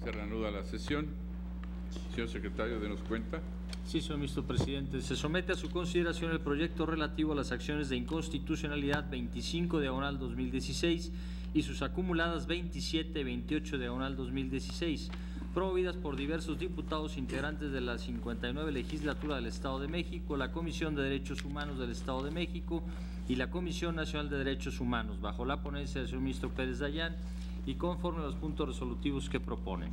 Se reanuda la sesión. Señor secretario, denos cuenta. Sí, señor ministro presidente. Se somete a su consideración el proyecto relativo a las acciones de inconstitucionalidad 25/2016 y sus acumuladas 27/28/2016, promovidas por diversos diputados integrantes de la 59 legislatura del Estado de México, la Comisión de Derechos Humanos del Estado de México y la Comisión Nacional de Derechos Humanos, bajo la ponencia del señor ministro Pérez Dayán y conforme a los puntos resolutivos que proponen.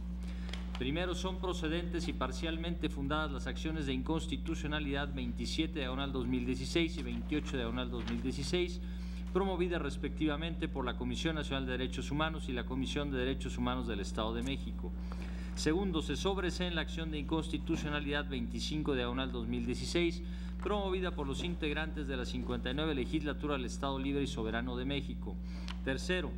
Primero, son procedentes y parcialmente fundadas las acciones de inconstitucionalidad 27/2016 y 28/2016, promovidas respectivamente por la Comisión Nacional de Derechos Humanos y la Comisión de Derechos Humanos del Estado de México. Segundo, se sobresee en la acción de inconstitucionalidad 25/2016, promovida por los integrantes de la 59 legislatura del Estado Libre y Soberano de México. Tercero,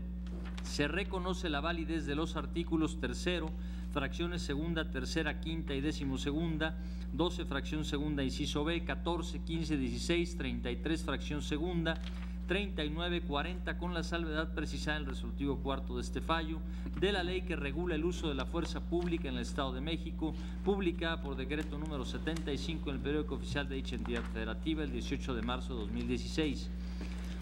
se reconoce la validez de los artículos tercero, fracciones segunda, tercera, quinta y decimosegunda, 12, fracción segunda, inciso B, 14, 15, 16, 33, fracción segunda, 39, 40, con la salvedad precisada en el resolutivo cuarto de este fallo, de la ley que regula el uso de la fuerza pública en el Estado de México, publicada por decreto número 75 en el periódico oficial de dicha entidad federativa el 18 de marzo de 2016.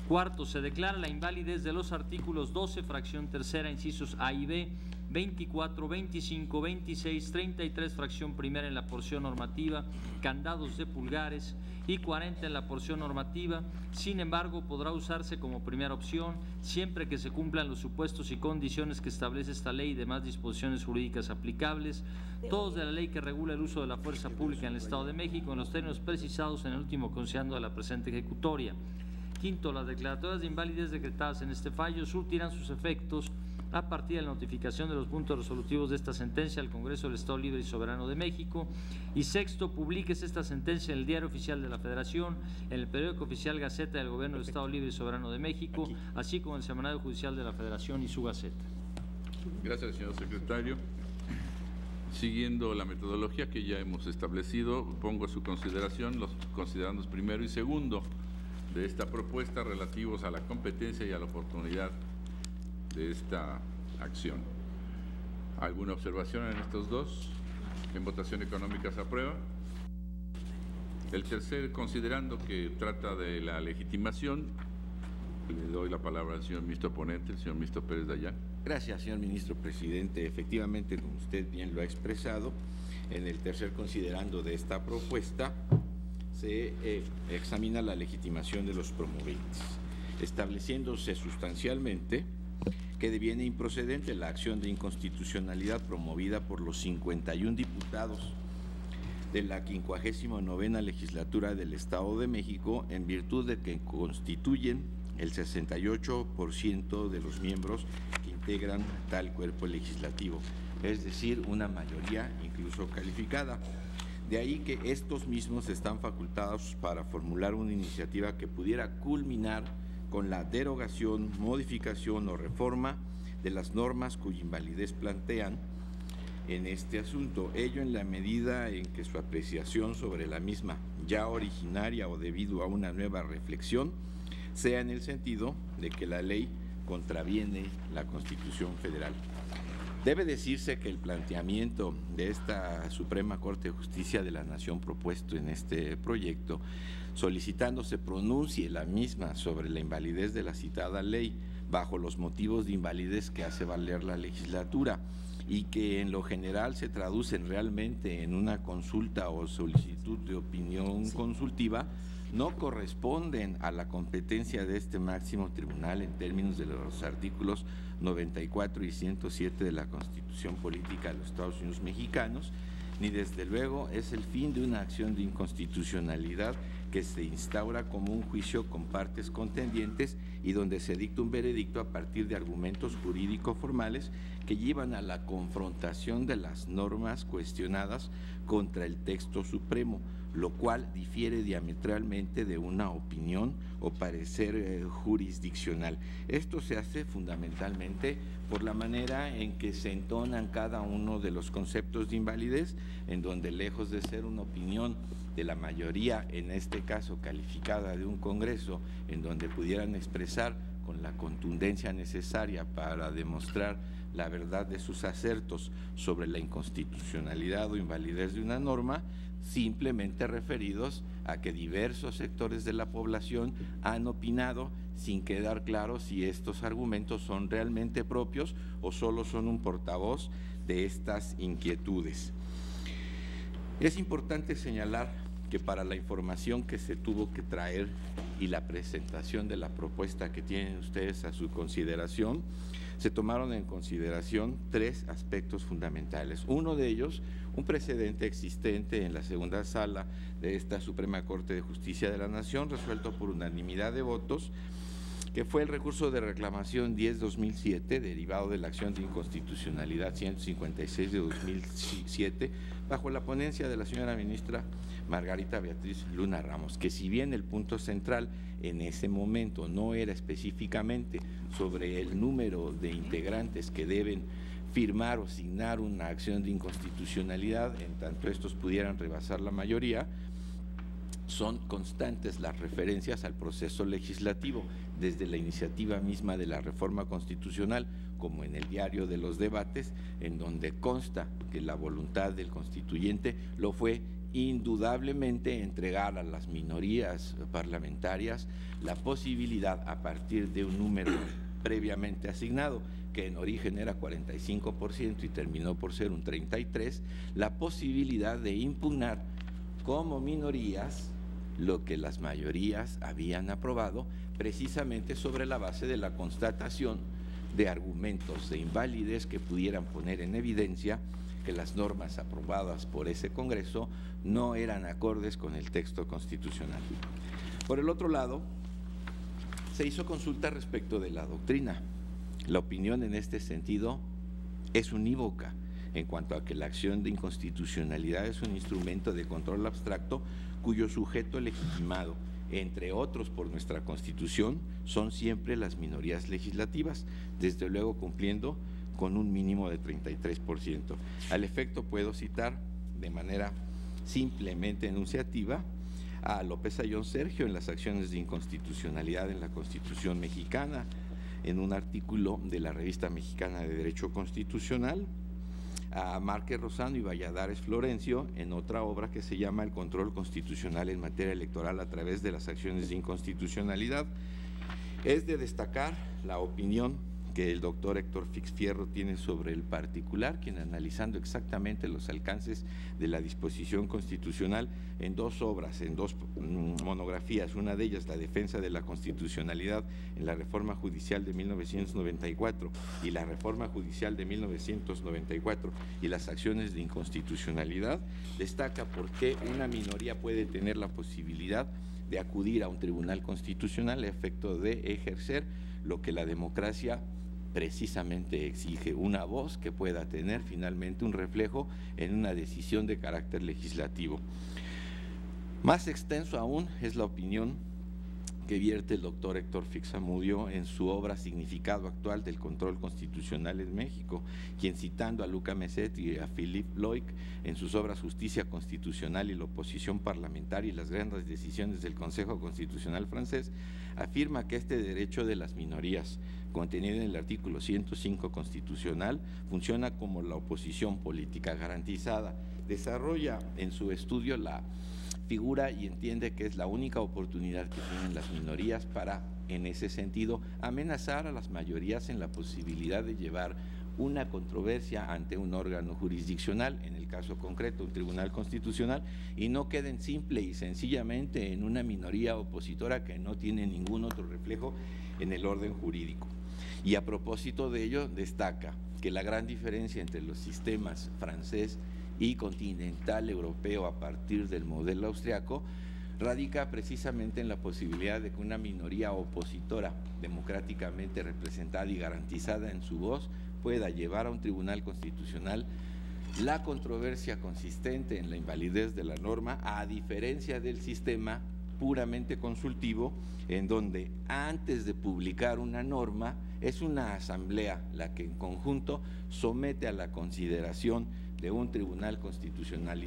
Cuarto, se declara la invalidez de los artículos 12, fracción tercera, incisos A y B, 24, 25, 26, 33, fracción primera en la porción normativa, candados de pulgares, y 40 en la porción normativa. Sin embargo, podrá usarse como primera opción siempre que se cumplan los supuestos y condiciones que establece esta ley y demás disposiciones jurídicas aplicables, todos de la ley que regula el uso de la fuerza pública en el Estado de México, en los términos precisados en el último considerando de la presente ejecutoria. Quinto, las declaratorias de invalidez decretadas en este fallo surtirán sus efectos a partir de la notificación de los puntos resolutivos de esta sentencia al Congreso del Estado Libre y Soberano de México. Y sexto, publíquese esta sentencia en el Diario Oficial de la Federación, en el periódico oficial Gaceta del Gobierno del Estado Libre y Soberano de México, así como en el Semanario Judicial de la Federación y su Gaceta. Gracias, señor secretario. Siguiendo la metodología que ya hemos establecido, pongo a su consideración los considerandos primero y segundo de esta propuesta relativos a la competencia y a la oportunidad de esta acción. ¿Alguna observación en estos dos? En votación económica se aprueba. El tercer, considerando que trata de la legitimación, le doy la palabra al señor ministro ponente, el señor ministro Pérez Dayán. Gracias, señor ministro presidente. Efectivamente, como usted bien lo ha expresado, en el tercer considerando de esta propuesta se examina la legitimación de los promoventes, estableciéndose sustancialmente que deviene improcedente la acción de inconstitucionalidad promovida por los 51 diputados de la 59ª legislatura del Estado de México, en virtud de que constituyen el 68% de los miembros que integran tal cuerpo legislativo, es decir, una mayoría incluso calificada. De ahí que estos mismos están facultados para formular una iniciativa que pudiera culminar con la derogación, modificación o reforma de las normas cuya invalidez plantean en este asunto, ello en la medida en que su apreciación sobre la misma, ya originaria o debido a una nueva reflexión, sea en el sentido de que la ley contraviene la Constitución Federal. Debe decirse que el planteamiento de esta Suprema Corte de Justicia de la Nación propuesto en este proyecto, solicitando se pronuncie la misma sobre la invalidez de la citada ley bajo los motivos de invalidez que hace valer la legislatura y que en lo general se traducen realmente en una consulta o solicitud de opinión consultiva, no corresponden a la competencia de este máximo tribunal en términos de los artículos 94 y 107 de la Constitución Política de los Estados Unidos Mexicanos, ni desde luego es el fin de una acción de inconstitucionalidad que se instaura como un juicio con partes contendientes y donde se dicta un veredicto a partir de argumentos jurídico formales que llevan a la confrontación de las normas cuestionadas contra el texto supremo, lo cual difiere diametralmente de una opinión o parecer jurisdiccional. Esto se hace fundamentalmente por la manera en que se entonan cada uno de los conceptos de invalidez, en donde lejos de ser una opinión de la mayoría, en este caso calificada de un Congreso, en donde pudieran expresar con la contundencia necesaria para demostrar la verdad de sus asertos sobre la inconstitucionalidad o invalidez de una norma, simplemente referidos a que diversos sectores de la población han opinado sin quedar claro si estos argumentos son realmente propios o solo son un portavoz de estas inquietudes. Es importante señalar que para la información que se tuvo que traer y la presentación de la propuesta que tienen ustedes a su consideración, se tomaron en consideración tres aspectos fundamentales. Uno de ellos, un precedente existente en la segunda sala de esta Suprema Corte de Justicia de la Nación, resuelto por unanimidad de votos, que fue el recurso de reclamación 10-2007, derivado de la acción de inconstitucionalidad 156 de 2007, bajo la ponencia de la señora ministra Margarita Beatriz Luna Ramos, que si bien el punto central en ese momento no era específicamente sobre el número de integrantes que deben firmar o signar una acción de inconstitucionalidad, en tanto estos pudieran rebasar la mayoría, son constantes las referencias al proceso legislativo, desde la iniciativa misma de la reforma constitucional, como en el diario de los debates, en donde consta que la voluntad del constituyente lo fue indudablemente entregar a las minorías parlamentarias la posibilidad, a partir de un número previamente asignado, que en origen era 45% y terminó por ser un 33%, la posibilidad de impugnar como minorías lo que las mayorías habían aprobado, precisamente sobre la base de la constatación de argumentos de invalidez que pudieran poner en evidencia que las normas aprobadas por ese Congreso no eran acordes con el texto constitucional. Por el otro lado, se hizo consulta respecto de la doctrina. La opinión en este sentido es unívoca en cuanto a que la acción de inconstitucionalidad es un instrumento de control abstracto cuyo sujeto legitimado, entre otros por nuestra Constitución, son siempre las minorías legislativas, desde luego cumpliendo con un mínimo de 33%. Al efecto puedo citar de manera simplemente enunciativa a López Ayllón Sergio en las acciones de inconstitucionalidad en la Constitución mexicana, en un artículo de la Revista Mexicana de Derecho Constitucional, a Márquez Rosano y Valladares Florencio en otra obra que se llama El control constitucional en materia electoral a través de las acciones de inconstitucionalidad. Es de destacar la opinión que el doctor Héctor Fix Fierro tiene sobre el particular, quien analizando exactamente los alcances de la disposición constitucional en dos obras, en dos monografías, una de ellas la defensa de la constitucionalidad en la reforma judicial de 1994 y la reforma judicial de 1994 y las acciones de inconstitucionalidad, destaca por qué una minoría puede tener la posibilidad de acudir a un tribunal constitucional a efecto de ejercer lo que la democracia precisamente exige, una voz que pueda tener finalmente un reflejo en una decisión de carácter legislativo. Más extenso aún es la opinión que vierte el doctor Héctor Fix Amudio en su obra Significado actual del control constitucional en México, quien citando a Luca Messet y a Philippe Loic en sus obras Justicia Constitucional y la oposición parlamentaria y las grandes decisiones del Consejo Constitucional francés, afirma que este derecho de las minorías, contenido en el artículo 105 constitucional, funciona como la oposición política garantizada. Desarrolla en su estudio la figura y entiende que es la única oportunidad que tienen las minorías para, en ese sentido, amenazar a las mayorías en la posibilidad de llevar una controversia ante un órgano jurisdiccional, en el caso concreto un tribunal constitucional, y no queden simple y sencillamente en una minoría opositora que no tiene ningún otro reflejo en el orden jurídico. Y a propósito de ello, destaca que la gran diferencia entre los sistemas francés y continental europeo a partir del modelo austriaco radica precisamente en la posibilidad de que una minoría opositora democráticamente representada y garantizada en su voz pueda llevar a un tribunal constitucional la controversia consistente en la invalidez de la norma, a diferencia del sistema puramente consultivo, en donde antes de publicar una norma es una asamblea la que en conjunto somete a la consideración de un tribunal constitucional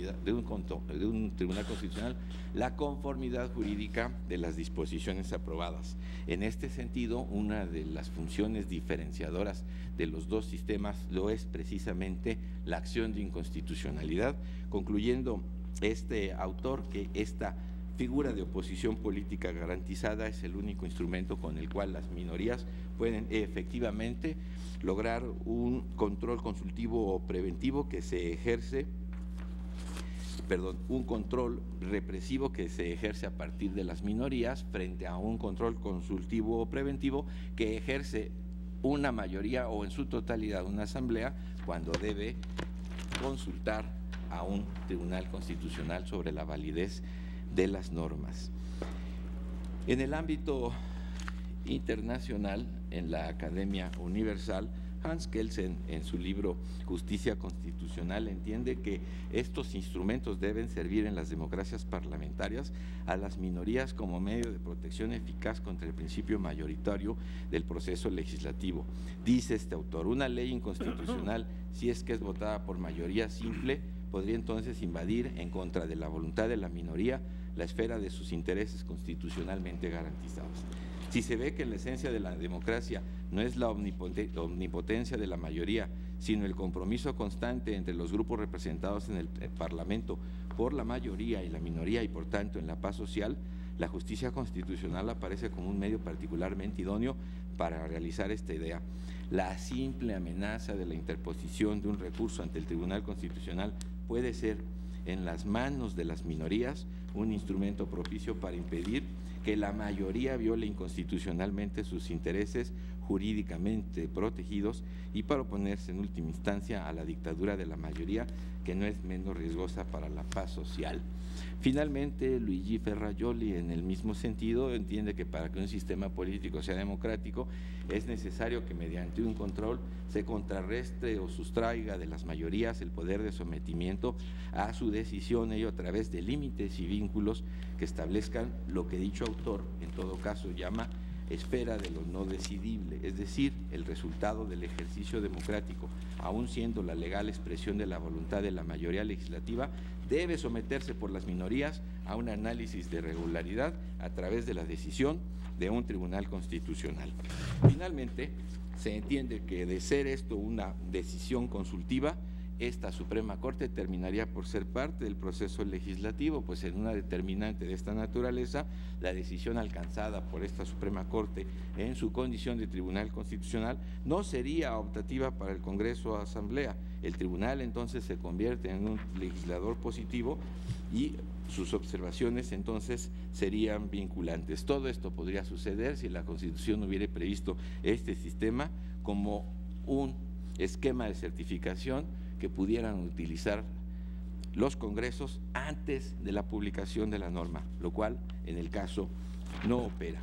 la conformidad jurídica de las disposiciones aprobadas. En este sentido, una de las funciones diferenciadoras de los dos sistemas lo es precisamente la acción de inconstitucionalidad, concluyendo este autor que esta figura de oposición política garantizada es el único instrumento con el cual las minorías pueden efectivamente lograr un control consultivo o preventivo que se ejerce, un control represivo que se ejerce a partir de las minorías frente a un control consultivo o preventivo que ejerce una mayoría o en su totalidad una asamblea cuando debe consultar a un tribunal constitucional sobre la validez de las normas. En el ámbito internacional, en la Academia Universal, Hans Kelsen, en su libro Justicia Constitucional, entiende que estos instrumentos deben servir en las democracias parlamentarias a las minorías como medio de protección eficaz contra el principio mayoritario del proceso legislativo. Dice este autor, una ley inconstitucional, si es que es votada por mayoría simple, podría entonces invadir en contra de la voluntad de la minoría la esfera de sus intereses constitucionalmente garantizados. Si se ve que en la esencia de la democracia no es la omnipotencia de la mayoría, sino el compromiso constante entre los grupos representados en el Parlamento por la mayoría y la minoría y por tanto en la paz social, la justicia constitucional aparece como un medio particularmente idóneo para realizar esta idea. La simple amenaza de la interposición de un recurso ante el Tribunal Constitucional puede ser en las manos de las minorías un instrumento propicio para impedir que la mayoría viole inconstitucionalmente sus intereses jurídicamente protegidos y para oponerse en última instancia a la dictadura de la mayoría, que no es menos riesgosa para la paz social. Finalmente, Luigi Ferrajoli, en el mismo sentido, entiende que para que un sistema político sea democrático es necesario que mediante un control se contrarreste o sustraiga de las mayorías el poder de sometimiento a su decisión, ello a través de límites y vínculos que establezcan lo que dicho autor en todo caso llama esfera de lo no decidible, es decir, el resultado del ejercicio democrático, aun siendo la legal expresión de la voluntad de la mayoría legislativa, debe someterse por las minorías a un análisis de regularidad a través de la decisión de un tribunal constitucional. Finalmente, se entiende que de ser esto una decisión consultiva, esta Suprema Corte terminaría por ser parte del proceso legislativo, pues en una determinante de esta naturaleza, la decisión alcanzada por esta Suprema Corte en su condición de Tribunal Constitucional no sería optativa para el Congreso o Asamblea. El Tribunal entonces se convierte en un legislador positivo y sus observaciones entonces serían vinculantes. Todo esto podría suceder si la Constitución hubiera previsto este sistema como un esquema de certificación que pudieran utilizar los congresos antes de la publicación de la norma, lo cual en el caso no opera.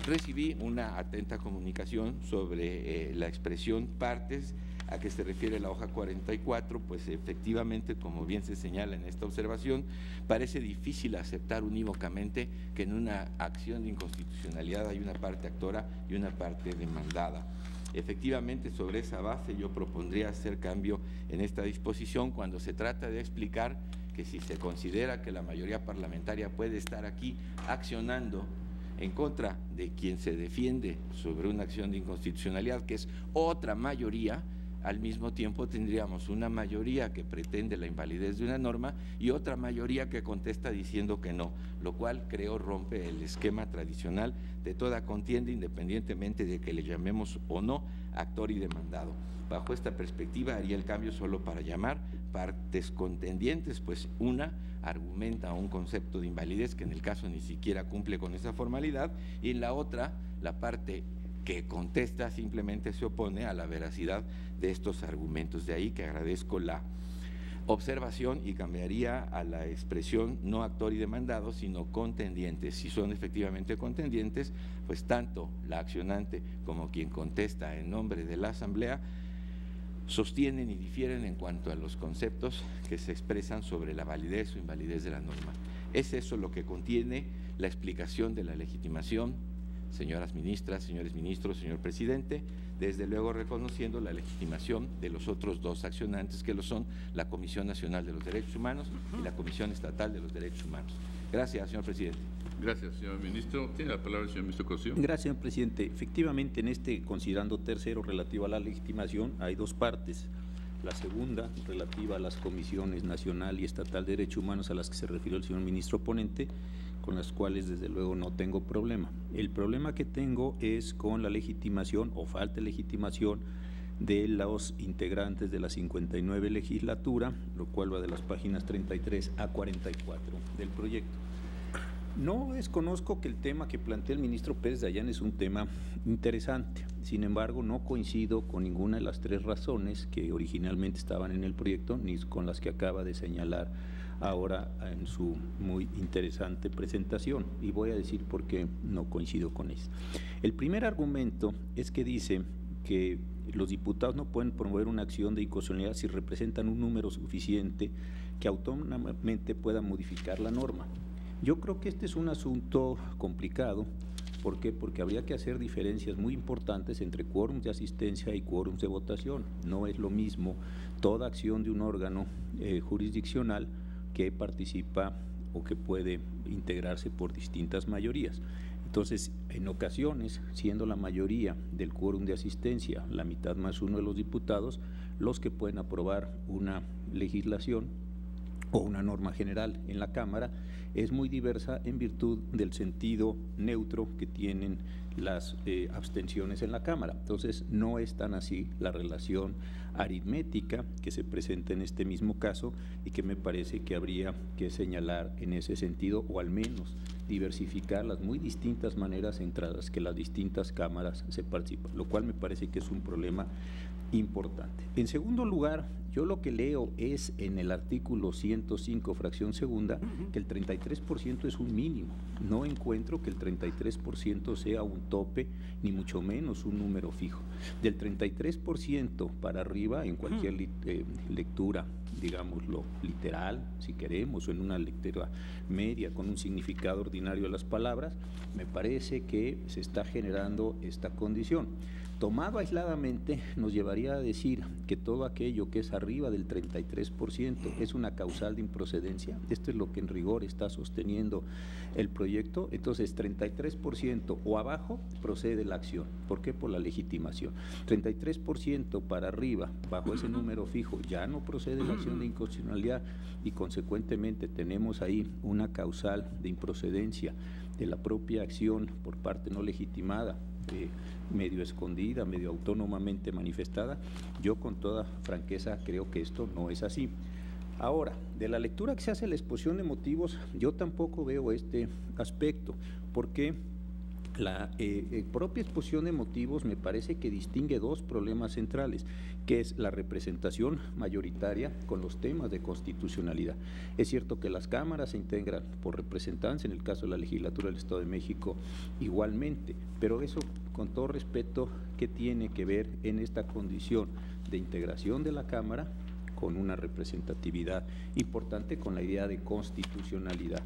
Recibí una atenta comunicación sobre la expresión partes a que se refiere la hoja 44, pues efectivamente, como bien se señala en esta observación, parece difícil aceptar unívocamente que en una acción de inconstitucionalidad hay una parte actora y una parte demandada. Efectivamente, sobre esa base yo propondría hacer cambio en esta disposición cuando se trata de explicar que si se considera que la mayoría parlamentaria puede estar aquí accionando en contra de quien se defiende sobre una acción de inconstitucionalidad, que es otra mayoría, al mismo tiempo tendríamos una mayoría que pretende la invalidez de una norma y otra mayoría que contesta diciendo que no, lo cual creo rompe el esquema tradicional de toda contienda independientemente de que le llamemos o no actor y demandado. Bajo esta perspectiva haría el cambio solo para llamar partes contendientes, pues una argumenta un concepto de invalidez que en el caso ni siquiera cumple con esa formalidad y en la otra la parte que contesta simplemente se opone a la veracidad de estos argumentos. De ahí que agradezco la observación y cambiaría a la expresión no actor y demandado, sino contendientes. Si son efectivamente contendientes, pues tanto la accionante como quien contesta en nombre de la Asamblea sostienen y difieren en cuanto a los conceptos que se expresan sobre la validez o invalidez de la norma. Es eso lo que contiene la explicación de la legitimación señoras ministras, señores ministros, señor presidente, desde luego reconociendo la legitimación de los otros dos accionantes, que lo son la Comisión Nacional de los Derechos Humanos y la Comisión Estatal de los Derechos Humanos. Gracias, señor presidente. Gracias, señor ministro. Tiene la palabra el señor ministro Cosío. Gracias, señor presidente. Efectivamente, en este considerando tercero relativo a la legitimación hay dos partes. La segunda, relativa a las comisiones nacional y estatal de derechos humanos, a las que se refirió el señor ministro ponente, con las cuales desde luego no tengo problema. El problema que tengo es con la legitimación o falta de legitimación de los integrantes de la 59 legislatura, lo cual va de las páginas 33 a 44 del proyecto. No desconozco que el tema que plantea el ministro Pérez Dayán es un tema interesante, sin embargo no coincido con ninguna de las tres razones que originalmente estaban en el proyecto, ni con las que acaba de señalar ahora en su muy interesante presentación, y voy a decir por qué no coincido con eso. El primer argumento es que dice que los diputados no pueden promover una acción de inconstitucionalidad si representan un número suficiente que autónomamente pueda modificar la norma. Yo creo que este es un asunto complicado. ¿Por qué? Porque habría que hacer diferencias muy importantes entre quórums de asistencia y quórums de votación. No es lo mismo toda acción de un órgano jurisdiccional que participa o que puede integrarse por distintas mayorías. Entonces, en ocasiones, siendo la mayoría del quórum de asistencia, la mitad más uno de los diputados, los que pueden aprobar una legislación o una norma general en la Cámara, es muy diversa en virtud del sentido neutro que tienen las abstenciones en la Cámara. Entonces, no es tan así la relación aritmética que se presenta en este mismo caso y que me parece que habría que señalar en ese sentido, o al menos diversificar las muy distintas maneras en las que las distintas cámaras se participan, lo cual me parece que es un problema importante. En segundo lugar, yo lo que leo es en el artículo 105, fracción segunda, que el 33% es un mínimo. No encuentro que el 33% sea un tope, ni mucho menos un número fijo. Del 33% para arriba, en cualquier lectura, digámoslo, literal, si queremos, o en una lectura media con un significado ordinario de las palabras, me parece que se está generando esta condición. Tomado aisladamente, nos llevaría a decir que todo aquello que es arriba del 33% es una causal de improcedencia. Esto es lo que en rigor está sosteniendo el proyecto. Entonces, 33% o abajo procede la acción. ¿Por qué? Por la legitimación. 33% para arriba, bajo ese número fijo, ya no procede la acción de inconstitucionalidad y consecuentemente tenemos ahí una causal de improcedencia de la propia acción por parte no legitimada, medio escondida, medio autónomamente manifestada. Yo con toda franqueza creo que esto no es así. Ahora, de la lectura que se hace en la exposición de motivos, yo tampoco veo este aspecto, porque la propia exposición de motivos me parece que distingue dos problemas centrales, que es la representación mayoritaria con los temas de constitucionalidad. Es cierto que las cámaras se integran por representantes, en el caso de la legislatura del Estado de México igualmente, pero eso, con todo respeto, ¿qué tiene que ver en esta condición de integración de la Cámara con una representatividad importante, con la idea de constitucionalidad?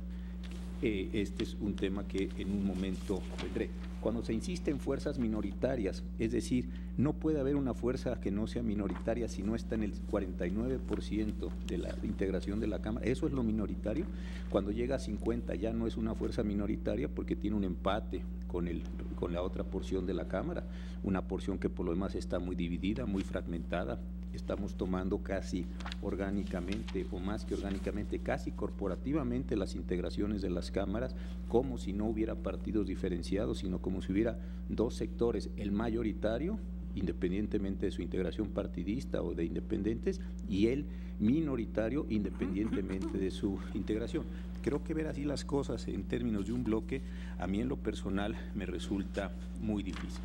Este es un tema que en un momento vendré. Cuando se insiste en fuerzas minoritarias, es decir, no puede haber una fuerza que no sea minoritaria si no está en el 49% de la integración de la Cámara. Eso es lo minoritario. Cuando llega a 50 ya no es una fuerza minoritaria porque tiene un empate con la otra porción de la Cámara, una porción que por lo demás está muy dividida, muy fragmentada. Estamos tomando casi orgánicamente, o más que orgánicamente, casi corporativamente las integraciones de las cámaras, como si no hubiera partidos diferenciados, sino como si hubiera dos sectores, el mayoritario, independientemente de su integración partidista o de independientes, y el minoritario, independientemente de su integración. Creo que ver así las cosas en términos de un bloque, a mí en lo personal me resulta muy difícil.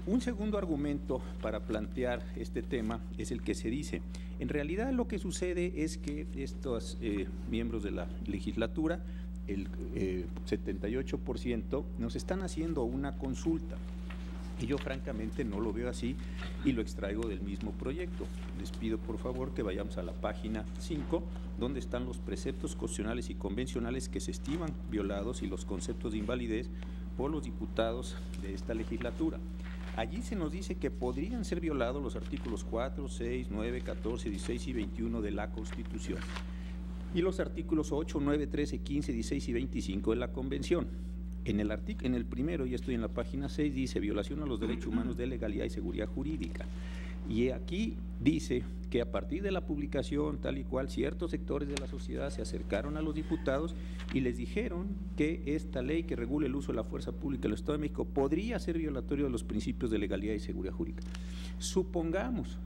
Un segundo argumento para plantear este tema es el que se dice. En realidad lo que sucede es que estos miembros de la legislatura, el 78%, nos están haciendo una consulta. Y yo francamente no lo veo así y lo extraigo del mismo proyecto. Les pido por favor que vayamos a la página 5, donde están los preceptos constitucionales y convencionales que se estiman violados y los conceptos de invalidez por los diputados de esta legislatura. Allí se nos dice que podrían ser violados los artículos 4, 6, 9, 14, 16 y 21 de la Constitución y los artículos 8, 9, 13, 15, 16 y 25 de la Convención. En el primero, ya estoy en la página 6, dice violación a los derechos humanos de legalidad y seguridad jurídica. Y aquí dice que a partir de la publicación tal y cual, ciertos sectores de la sociedad se acercaron a los diputados y les dijeron que esta ley que regula el uso de la fuerza pública del Estado de México podría ser violatorio de los principios de legalidad y seguridad jurídica. Supongamos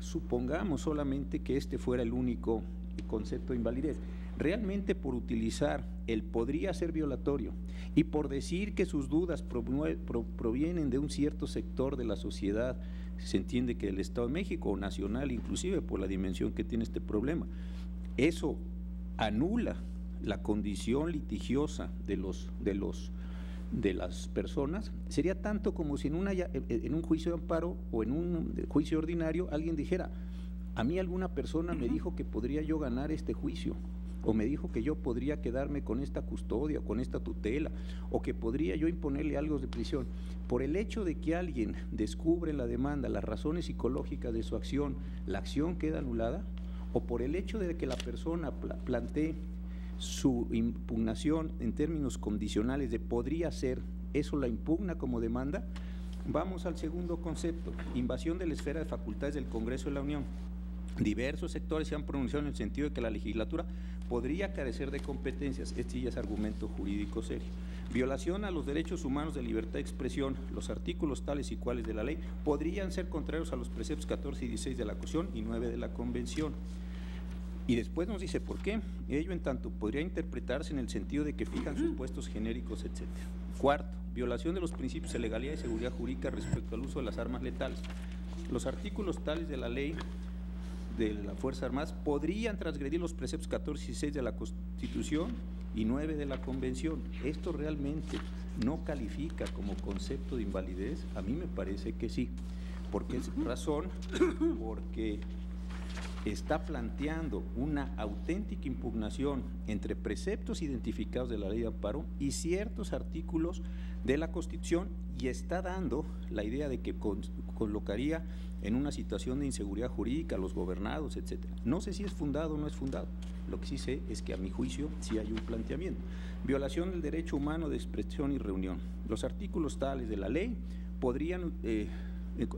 solamente que este fuera el único concepto de invalidez. Realmente por utilizar el podría ser violatorio y por decir que sus dudas provienen de un cierto sector de la sociedad, se entiende que el Estado de México o nacional, inclusive por la dimensión que tiene este problema, eso anula la condición litigiosa de las personas. Sería tanto como si en un juicio de amparo o en un juicio ordinario alguien dijera: a mí alguna persona me dijo que podría yo ganar este juicio, o me dijo que yo podría quedarme con esta custodia, con esta tutela, o que podría yo imponerle algo de prisión. Por el hecho de que alguien descubre la demanda, las razones psicológicas de su acción, la acción queda anulada, o por el hecho de que la persona plantee su impugnación en términos condicionales de podría ser, eso la impugna como demanda. Vamos al segundo concepto, invasión de la esfera de facultades del Congreso de la Unión. Diversos sectores se han pronunciado en el sentido de que la legislatura podría carecer de competencias. Este ya es argumento jurídico serio. Violación a los derechos humanos de libertad de expresión. Los artículos tales y cuales de la ley podrían ser contrarios a los preceptos 14 y 16 de la Constitución y 9 de la Convención. Y después nos dice por qué. Ello en tanto podría interpretarse en el sentido de que fijan supuestos genéricos, etc. Cuarto, violación de los principios de legalidad y seguridad jurídica respecto al uso de las armas letales. Los artículos tales de la ley de las Fuerzas Armadas podrían transgredir los preceptos 14 y 16 de la Constitución y 9 de la Convención. Esto realmente no califica como concepto de invalidez. A mí me parece que sí. ¿Por qué razón? Porque está planteando una auténtica impugnación entre preceptos identificados de la ley de amparo y ciertos artículos de la Constitución, y está dando la idea de que colocaría en una situación de inseguridad jurídica a los gobernados, etcétera. No sé si es fundado o no es fundado. Lo que sí sé es que a mi juicio sí hay un planteamiento. Violación del derecho humano de expresión y reunión. Los artículos tales de la ley podrían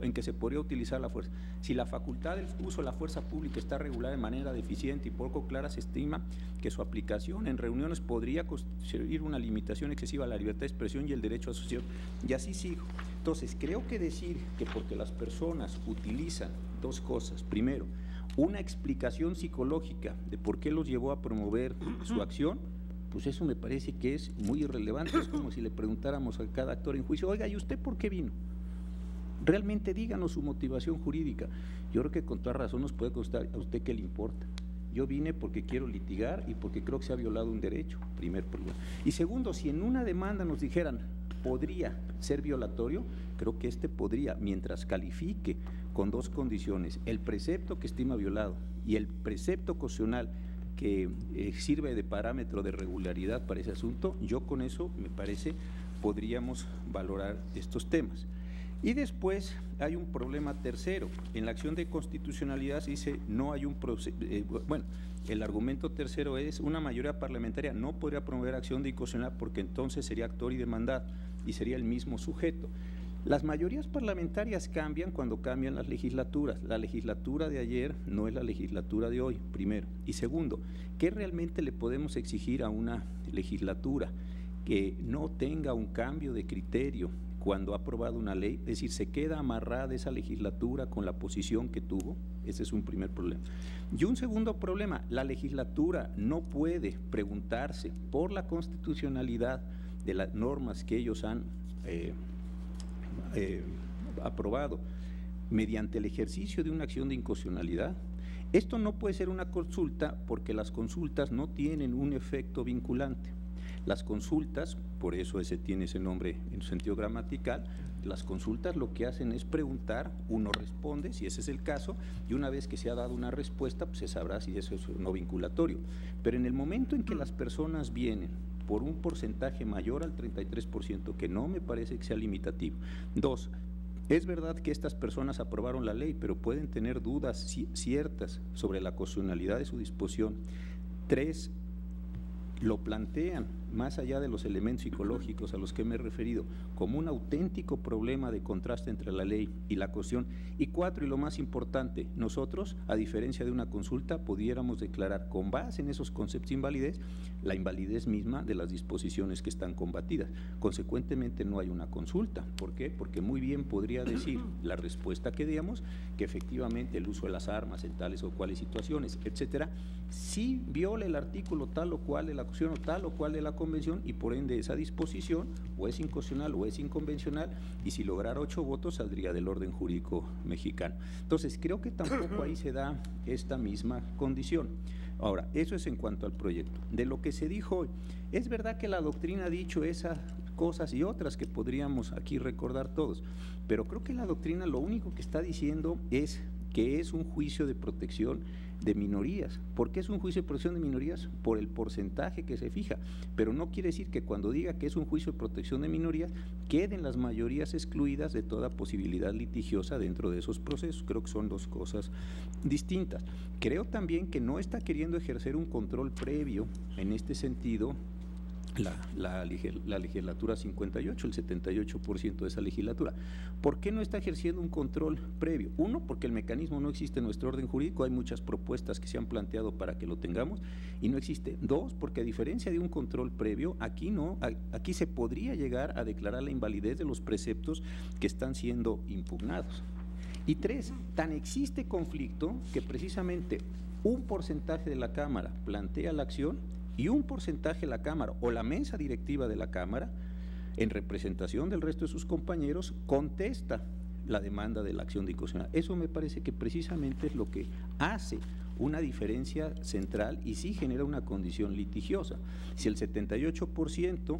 en que se podría utilizar la fuerza. Si la facultad del uso de la fuerza pública está regulada de manera deficiente y poco clara, se estima que su aplicación en reuniones podría constituir una limitación excesiva a la libertad de expresión y el derecho a asociación. Y así sigo. Entonces, creo que decir que porque las personas utilizan dos cosas, primero, una explicación psicológica de por qué los llevó a promover su acción, pues eso me parece que es muy irrelevante. Es como si le preguntáramos a cada actor en juicio: oiga, ¿y usted por qué vino? Realmente díganos su motivación jurídica. Yo creo que con toda razón nos puede costar a usted qué le importa. Yo vine porque quiero litigar y porque creo que se ha violado un derecho, primer problema. Y segundo, si en una demanda nos dijeran podría ser violatorio, creo que podría, mientras califique con dos condiciones, el precepto que estima violado y el precepto constitucional que sirve de parámetro de regularidad para ese asunto, yo con eso me parece podríamos valorar estos temas. Y después hay un problema tercero. En la acción de constitucionalidad se dice no hay un bueno, el argumento tercero es una mayoría parlamentaria no podría promover acción de inconstitucionalidad porque entonces sería actor y demandado y sería el mismo sujeto. Las mayorías parlamentarias cambian cuando cambian las legislaturas. La legislatura de ayer no es la legislatura de hoy, primero. Y segundo, ¿qué realmente le podemos exigir a una legislatura? Que no tenga un cambio de criterio cuando ha aprobado una ley, es decir, se queda amarrada esa legislatura con la posición que tuvo. Ese es un primer problema. Y un segundo problema, la legislatura no puede preguntarse por la constitucionalidad de las normas que ellos han aprobado mediante el ejercicio de una acción de inconstitucionalidad. Esto no puede ser una consulta porque las consultas no tienen un efecto vinculante. Las consultas, por eso ese tiene ese nombre en sentido gramatical, las consultas lo que hacen es preguntar, uno responde, si ese es el caso, y una vez que se ha dado una respuesta, pues se sabrá si eso es no vinculatorio. Pero en el momento en que las personas vienen por un porcentaje mayor al 33%, que no me parece que sea limitativo. 2, es verdad que estas personas aprobaron la ley, pero pueden tener dudas ciertas sobre la constitucionalidad de su disposición. 3, lo plantean, más allá de los elementos psicológicos a los que me he referido, como un auténtico problema de contraste entre la ley y la Constitución. Y 4, y lo más importante, nosotros, a diferencia de una consulta, pudiéramos declarar con base en esos conceptos de invalidez, la invalidez misma de las disposiciones que están combatidas. Consecuentemente no hay una consulta. ¿Por qué? Porque muy bien podría decir la respuesta que digamos, que efectivamente el uso de las armas en tales o cuales situaciones, etcétera, sí viola el artículo tal o cual de la Constitución o tal o cual de la Convención, y por ende esa disposición o es inconstitucional o es inconvencional, y si lograra 8 votos saldría del orden jurídico mexicano. Entonces creo que tampoco ahí se da esta misma condición. Ahora, eso es en cuanto al proyecto. De lo que se dijo hoy, es verdad que la doctrina ha dicho esas cosas y otras que podríamos aquí recordar todos, pero creo que la doctrina lo único que está diciendo es que es un juicio de protección de minorías. ¿Por qué es un juicio de protección de minorías? Por el porcentaje que se fija, pero no quiere decir que cuando diga que es un juicio de protección de minorías queden las mayorías excluidas de toda posibilidad litigiosa dentro de esos procesos. Creo que son dos cosas distintas. Creo también que no está queriendo ejercer un control previo en este sentido la legislatura 58, el 78% de esa legislatura. ¿Por qué no está ejerciendo un control previo? 1, porque el mecanismo no existe en nuestro orden jurídico, hay muchas propuestas que se han planteado para que lo tengamos y no existe. 2, porque a diferencia de un control previo, aquí no, aquí se podría llegar a declarar la invalidez de los preceptos que están siendo impugnados. Y 3, tan existe conflicto que precisamente un porcentaje de la Cámara plantea la acción y un porcentaje de la Cámara o la mesa directiva de la Cámara, en representación del resto de sus compañeros, contesta la demanda de la acción de inconstitucionalidad. Eso me parece que precisamente es lo que hace una diferencia central y sí genera una condición litigiosa. Si el 78%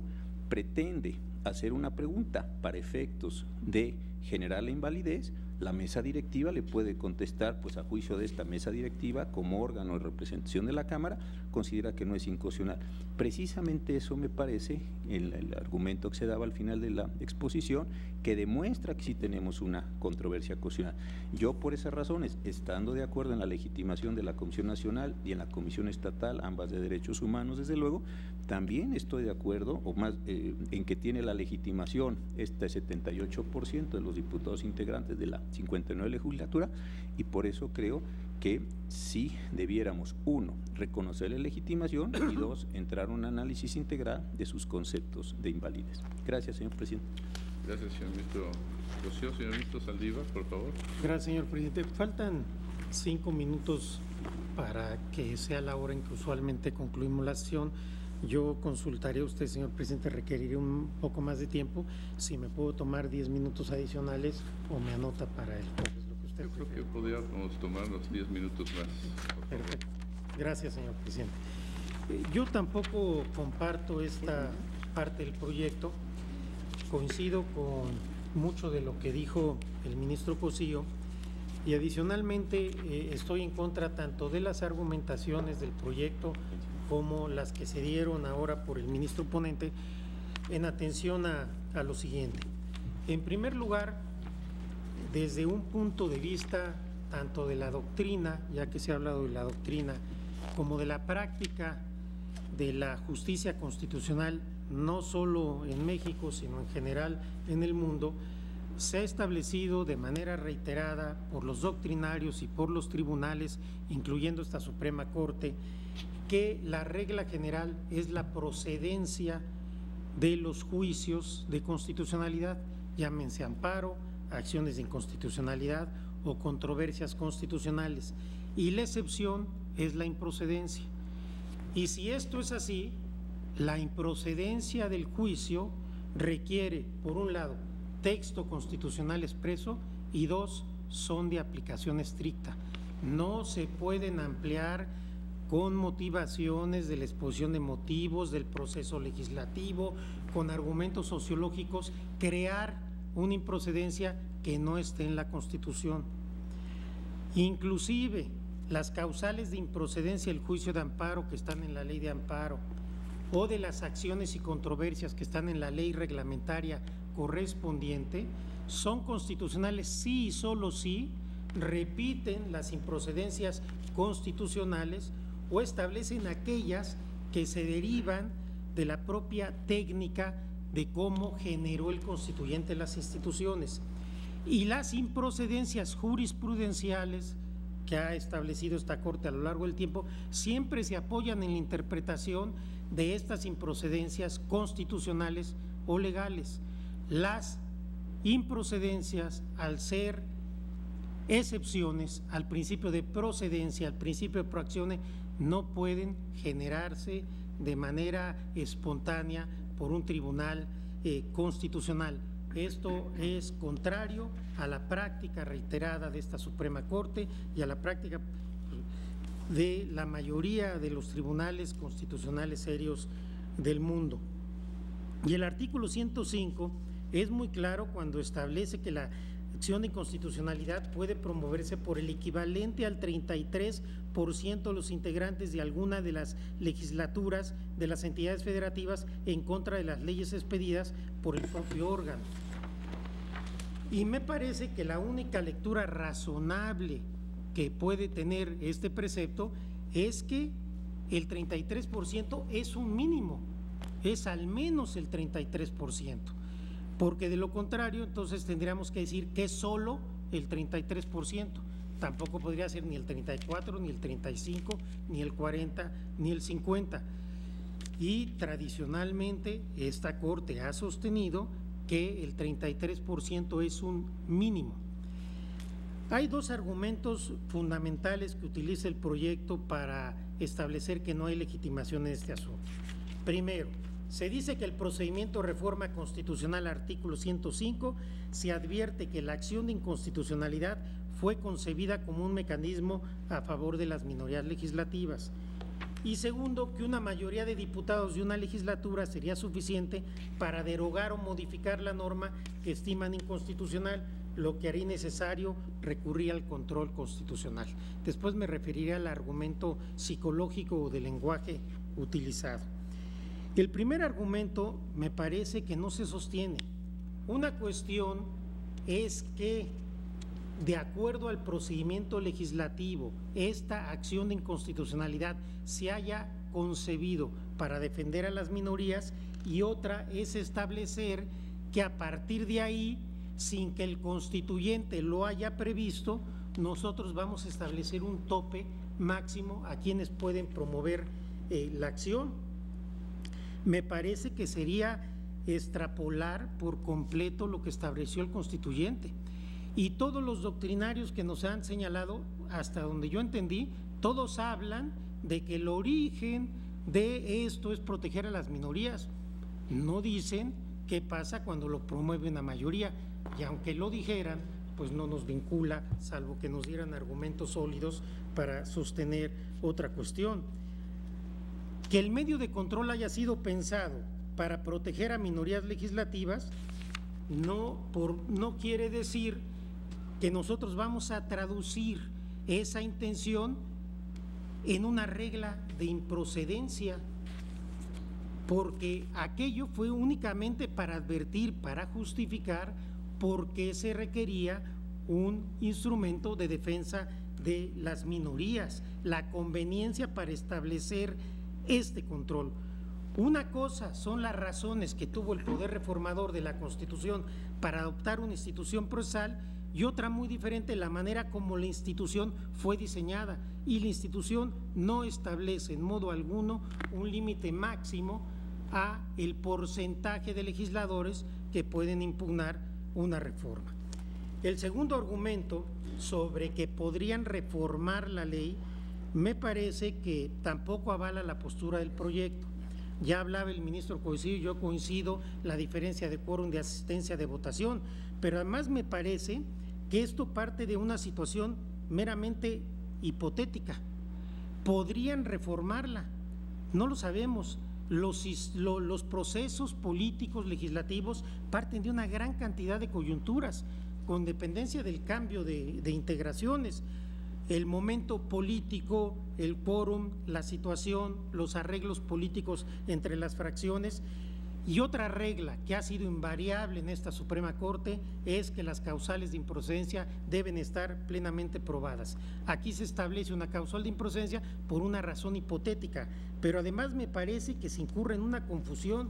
pretende hacer una pregunta para efectos de generar la invalidez, la mesa directiva le puede contestar, pues a juicio de esta mesa directiva, como órgano de representación de la Cámara, considera que no es inconstitucional. Precisamente eso me parece el argumento que se daba al final de la exposición, que demuestra que sí tenemos una controversia constitucional. Yo por esas razones, estando de acuerdo en la legitimación de la Comisión Nacional y en la Comisión Estatal, ambas de Derechos Humanos, desde luego, también estoy de acuerdo, o más, en que tiene la legitimación este 78% de los diputados integrantes de la 59 legislatura, y por eso creo que sí debiéramos, 1, reconocer la legitimación y 2, entrar a un análisis integral de sus conceptos de invalidez. Gracias, señor presidente. Gracias, señor ministro Cosío. Señor ministro Saldívar, por favor. Gracias, señor presidente. Faltan 5 minutos para que sea la hora en que usualmente concluimos la sesión. Yo consultaría a usted, señor presidente, requeriría un poco más de tiempo. Si me puedo tomar 10 minutos adicionales o me anota para el jueves, lo que usted Yo creo que podríamos tomar los 10 minutos más. Perfecto. Gracias, señor presidente. Yo tampoco comparto esta parte del proyecto. Coincido con mucho de lo que dijo el ministro Cosío y adicionalmente estoy en contra tanto de las argumentaciones del proyecto como las que se dieron ahora por el ministro ponente en atención a lo siguiente. En primer lugar, desde un punto de vista tanto de la doctrina, ya que se ha hablado de la doctrina, como de la práctica de la justicia constitucional, no solo en México, sino en general en el mundo, se ha establecido de manera reiterada por los doctrinarios y por los tribunales, incluyendo esta Suprema Corte, que la regla general es la procedencia de los juicios de constitucionalidad, llámense amparo, acciones de inconstitucionalidad o controversias constitucionales, y la excepción es la improcedencia. Y si esto es así, la improcedencia del juicio requiere, por un lado, texto constitucional expreso y 2, son de aplicación estricta. No se pueden ampliar con motivaciones de la exposición de motivos, del proceso legislativo, con argumentos sociológicos, crear una improcedencia que no esté en la Constitución. Inclusive las causales de improcedencia del juicio de amparo que están en la ley de amparo o de las acciones y controversias que están en la ley reglamentaria correspondiente son constitucionales sí y solo si repiten las improcedencias constitucionales o establecen aquellas que se derivan de la propia técnica de cómo generó el constituyente las instituciones. Y las improcedencias jurisprudenciales que ha establecido esta Corte a lo largo del tiempo siempre se apoyan en la interpretación de estas improcedencias constitucionales o legales. Las improcedencias, al ser excepciones al principio de procedencia, al principio de proacción, no pueden generarse de manera espontánea por un tribunal constitucional. Esto es contrario a la práctica reiterada de esta Suprema Corte y a la práctica de la mayoría de los tribunales constitucionales serios del mundo. Y el artículo 105 es muy claro cuando establece que la acción de inconstitucionalidad puede promoverse por el equivalente al 33% de los integrantes de alguna de las legislaturas de las entidades federativas en contra de las leyes expedidas por el propio órgano. Y me parece que la única lectura razonable que puede tener este precepto es que el 33% es un mínimo, es al menos el 33%. Porque de lo contrario, entonces tendríamos que decir que es solo el 33%. Tampoco podría ser ni el 34, ni el 35, ni el 40, ni el 50. Y tradicionalmente esta Corte ha sostenido que el 33% es un mínimo. Hay dos argumentos fundamentales que utiliza el proyecto para establecer que no hay legitimación en este asunto. Primero, se dice que el procedimiento de reforma constitucional, artículo 105, se advierte que la acción de inconstitucionalidad fue concebida como un mecanismo a favor de las minorías legislativas. Y segundo, que una mayoría de diputados de una legislatura sería suficiente para derogar o modificar la norma que estiman inconstitucional, lo que haría necesario recurrir al control constitucional. Después me referiré al argumento psicológico o del lenguaje utilizado. El primer argumento me parece que no se sostiene. Una cuestión es que, de acuerdo al procedimiento legislativo, esta acción de inconstitucionalidad se haya concebido para defender a las minorías, y otra es establecer que a partir de ahí, sin que el constituyente lo haya previsto, nosotros vamos a establecer un tope máximo a quienes pueden promover la acción. Me parece que sería extrapolar por completo lo que estableció el constituyente. Y todos los doctrinarios que nos han señalado, hasta donde yo entendí, todos hablan de que el origen de esto es proteger a las minorías. No dicen qué pasa cuando lo promueve una mayoría, y aunque lo dijeran, pues no nos vincula, salvo que nos dieran argumentos sólidos para sostener otra cuestión. Que el medio de control haya sido pensado para proteger a minorías legislativas no quiere decir que nosotros vamos a traducir esa intención en una regla de improcedencia, porque aquello fue únicamente para advertir, para justificar por qué se requería un instrumento de defensa de las minorías, la conveniencia para establecer este control. Una cosa son las razones que tuvo el poder reformador de la Constitución para adoptar una institución procesal, y otra muy diferente la manera como la institución fue diseñada, y la institución no establece en modo alguno un límite máximo a el porcentaje de legisladores que pueden impugnar una reforma. El segundo argumento sobre que podrían reformar la ley me parece que tampoco avala la postura del proyecto. Ya hablaba el ministro Coisillo, yo coincido, la diferencia de quórum de asistencia de votación, pero además me parece que esto parte de una situación meramente hipotética. ¿Podrían reformarla? No lo sabemos. Los procesos políticos legislativos parten de una gran cantidad de coyunturas, con dependencia del cambio de integraciones. el momento político, el quórum, la situación, los arreglos políticos entre las fracciones. Y otra regla que ha sido invariable en esta Suprema Corte es que las causales de improcedencia deben estar plenamente probadas. Aquí se establece una causal de improcedencia por una razón hipotética, pero además me parece que se incurre en una confusión.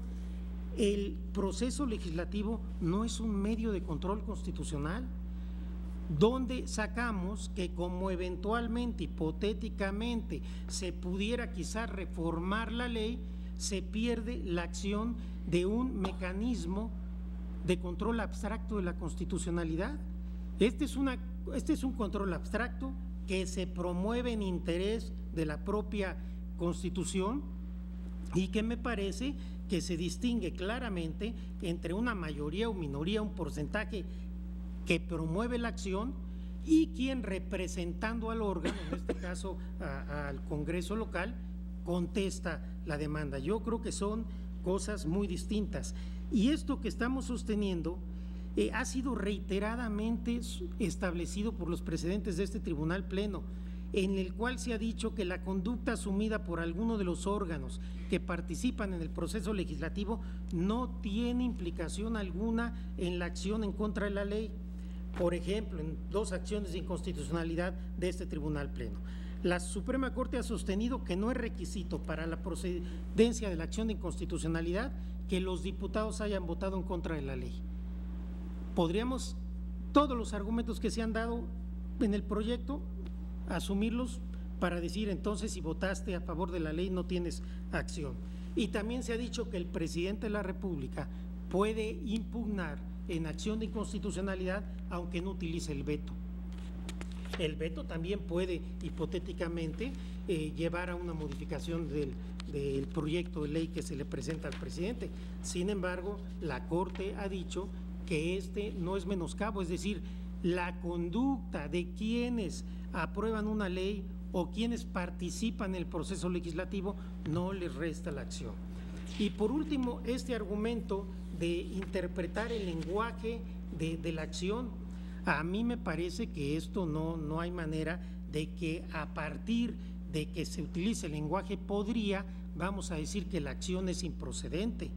El proceso legislativo no es un medio de control constitucional, donde sacamos que como eventualmente, hipotéticamente, se pudiera quizás reformar la ley, se pierde la acción de un mecanismo de control abstracto de la constitucionalidad. Este es un control abstracto que se promueve en interés de la propia Constitución y que me parece que se distingue claramente entre una mayoría o minoría, un porcentaje que promueve la acción y quien, representando al órgano, en este caso al Congreso local, contesta la demanda. Yo creo que son cosas muy distintas. Y esto que estamos sosteniendo ha sido reiteradamente establecido por los precedentes de este Tribunal Pleno, en el cual se ha dicho que la conducta asumida por alguno de los órganos que participan en el proceso legislativo no tiene implicación alguna en la acción en contra de la ley. Por ejemplo, en 2 acciones de inconstitucionalidad de este Tribunal Pleno. La Suprema Corte ha sostenido que no es requisito para la procedencia de la acción de inconstitucionalidad que los diputados hayan votado en contra de la ley. Podríamos, todos los argumentos que se han dado en el proyecto, asumirlos para decir entonces si votaste a favor de la ley no tienes acción. Y también se ha dicho que el presidente de la República puede impugnar en acción de inconstitucionalidad aunque no utilice el veto. El veto también puede hipotéticamente llevar a una modificación del proyecto de ley que se le presenta al presidente. Sin embargo, la Corte ha dicho que este no es menoscabo, es decir, la conducta de quienes aprueban una ley o quienes participan en el proceso legislativo no les resta la acción. Y por último, este argumento de interpretar el lenguaje de la acción, a mí me parece que esto no hay manera de que a partir de que se utilice el lenguaje vamos a decir que la acción es improcedente.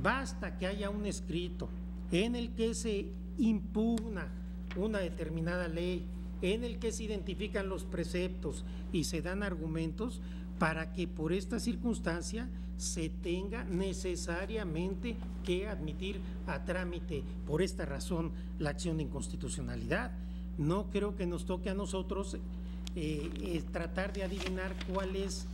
Basta que haya un escrito en el que se impugna una determinada ley, en el que se identifican los preceptos y se dan argumentos para que por esta circunstancia se tenga necesariamente que admitir a trámite por esta razón la acción de inconstitucionalidad. No creo que nos toque a nosotros tratar de adivinar cuál es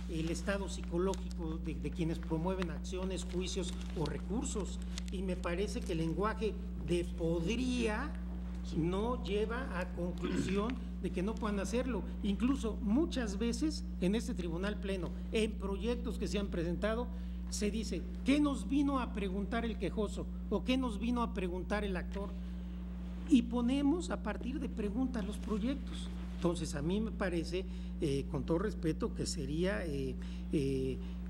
el estado psicológico de quienes promueven acciones, juicios o recursos, y me parece que el lenguaje de podría no lleva a conclusión de que no puedan hacerlo. Incluso muchas veces en este Tribunal Pleno, en proyectos que se han presentado, se dice, ¿qué nos vino a preguntar el quejoso? ¿O qué nos vino a preguntar el actor? Y ponemos a partir de preguntas los proyectos. Entonces, a mí me parece, con todo respeto, que sería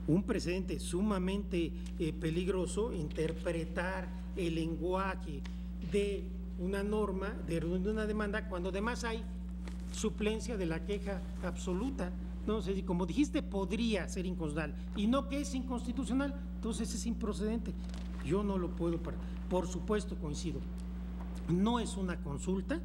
un precedente sumamente peligroso interpretar el lenguaje de una norma, de una demanda, cuando además hay suplencia de la queja absoluta. No sé, si como dijiste, podría ser inconstitucional y no que es inconstitucional, entonces es improcedente. Yo no lo puedo, por supuesto coincido. No es una consulta.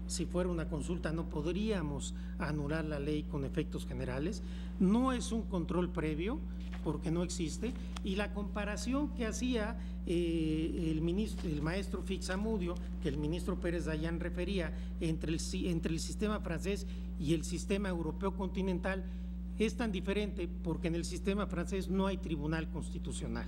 Si fuera una consulta no podríamos anular la ley con efectos generales. No es un control previo porque no existe, y la comparación que hacía el maestro Fix-Amudio, que el ministro Pérez Dayán refería entre el sistema francés y el sistema europeo continental, es tan diferente porque en el sistema francés no hay tribunal constitucional.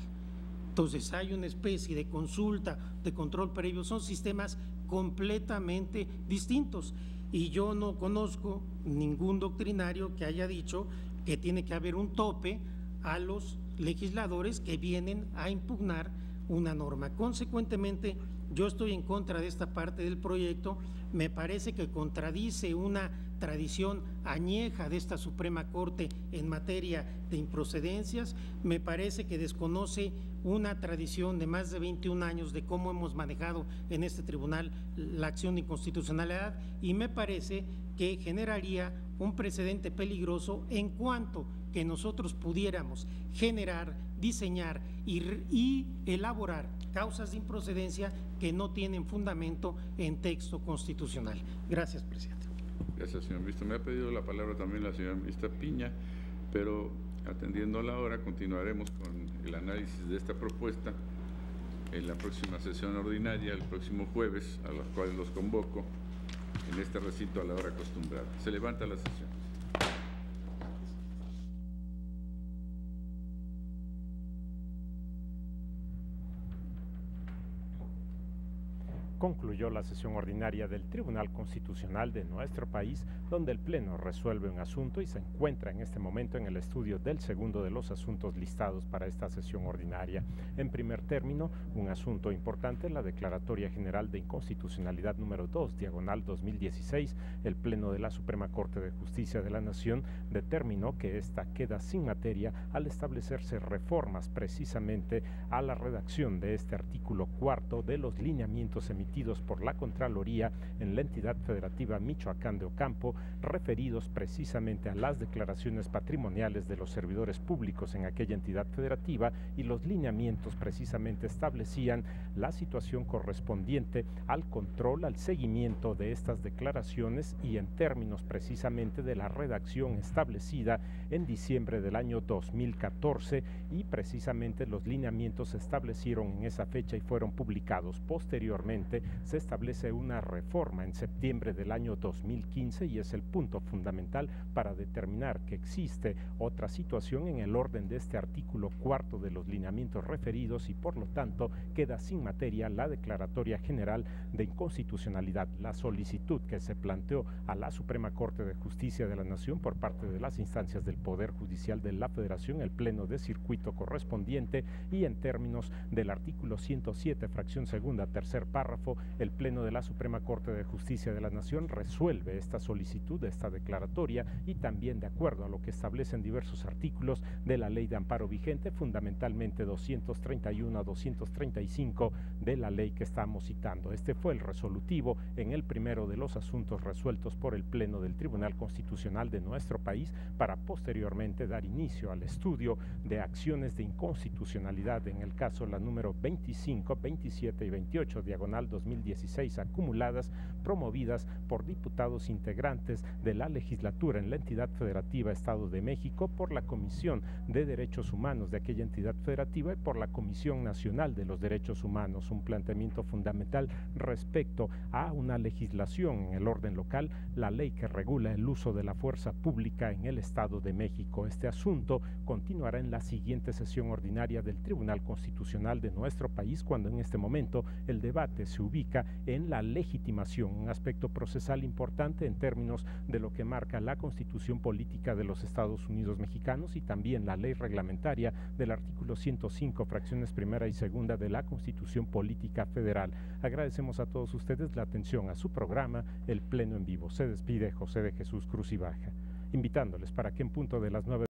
Entonces hay una especie de consulta, de control previo, son sistemas completamente distintos, y yo no conozco ningún doctrinario que haya dicho que tiene que haber un tope a los legisladores que vienen a impugnar una norma. Consecuentemente, yo estoy en contra de esta parte del proyecto. Me parece que contradice una tradición añeja de esta Suprema Corte en materia de improcedencias, me parece que desconoce una tradición de más de 21 años de cómo hemos manejado en este tribunal la acción de inconstitucionalidad, y me parece que generaría un precedente peligroso en cuanto que nosotros pudiéramos generar, diseñar y elaborar causas de improcedencia que no tienen fundamento en texto constitucional. Gracias, presidente. Gracias, señor ministro. Me ha pedido la palabra también la señora ministra Piña, pero atendiendo la hora, continuaremos con el análisis de esta propuesta en la próxima sesión ordinaria, el próximo jueves, a los cuales los convoco en este recinto a la hora acostumbrada. Se levanta la sesión. Concluyó la sesión ordinaria del Tribunal Constitucional de nuestro país, donde el Pleno resuelve un asunto y se encuentra en este momento en el estudio del segundo de los asuntos listados para esta sesión ordinaria. En primer término, un asunto importante, la Declaratoria General de Inconstitucionalidad número 2, diagonal 2016. El Pleno de la Suprema Corte de Justicia de la Nación determinó que esta queda sin materia al establecerse reformas precisamente a la redacción de este artículo cuarto de los lineamientos emitidos por la Contraloría en la entidad federativa Michoacán de Ocampo, referidos precisamente a las declaraciones patrimoniales de los servidores públicos en aquella entidad federativa, y los lineamientos precisamente establecían la situación correspondiente al control, al seguimiento de estas declaraciones, y en términos precisamente de la redacción establecida en diciembre del año 2014, y precisamente los lineamientos se establecieron en esa fecha y fueron publicados. Posteriormente se establece una reforma en septiembre del año 2015, y es el punto fundamental para determinar que existe otra situación en el orden de este artículo cuarto de los lineamientos referidos, y por lo tanto queda sin materia la Declaratoria General de Inconstitucionalidad. La solicitud que se planteó a la Suprema Corte de Justicia de la Nación por parte de las instancias del Poder Judicial de la Federación, el Pleno de Circuito correspondiente, y en términos del artículo 107, fracción segunda, tercer párrafo, el Pleno de la Suprema Corte de Justicia de la Nación resuelve esta solicitud, esta declaratoria, y también de acuerdo a lo que establecen diversos artículos de la Ley de Amparo vigente, fundamentalmente 231 a 235 de la ley que estamos citando. Este fue el resolutivo en el primero de los asuntos resueltos por el Pleno del Tribunal Constitucional de nuestro país, para posteriormente dar inicio al estudio de acciones de inconstitucionalidad, en el caso la número 25, 27 y 28, diagonal 2016, acumuladas, promovidas por diputados integrantes de la legislatura en la entidad federativa Estado de México, por la Comisión de Derechos Humanos de aquella entidad federativa y por la Comisión Nacional de los Derechos Humanos. Un planteamiento fundamental respecto a una legislación en el orden local, la ley que regula el uso de la fuerza pública en el Estado de México. Este asunto continuará en la siguiente sesión ordinaria del Tribunal Constitucional de nuestro país, cuando en este momento el debate se ubica en la legitimación, un aspecto procesal importante en términos de lo que marca la Constitución Política de los Estados Unidos Mexicanos y también la ley reglamentaria del artículo 105, fracciones primera y segunda de la Constitución Política Federal. Agradecemos a todos ustedes la atención a su programa, El Pleno en Vivo. Se despide José de Jesús Cruz y Baja, invitándoles para que en punto de las 9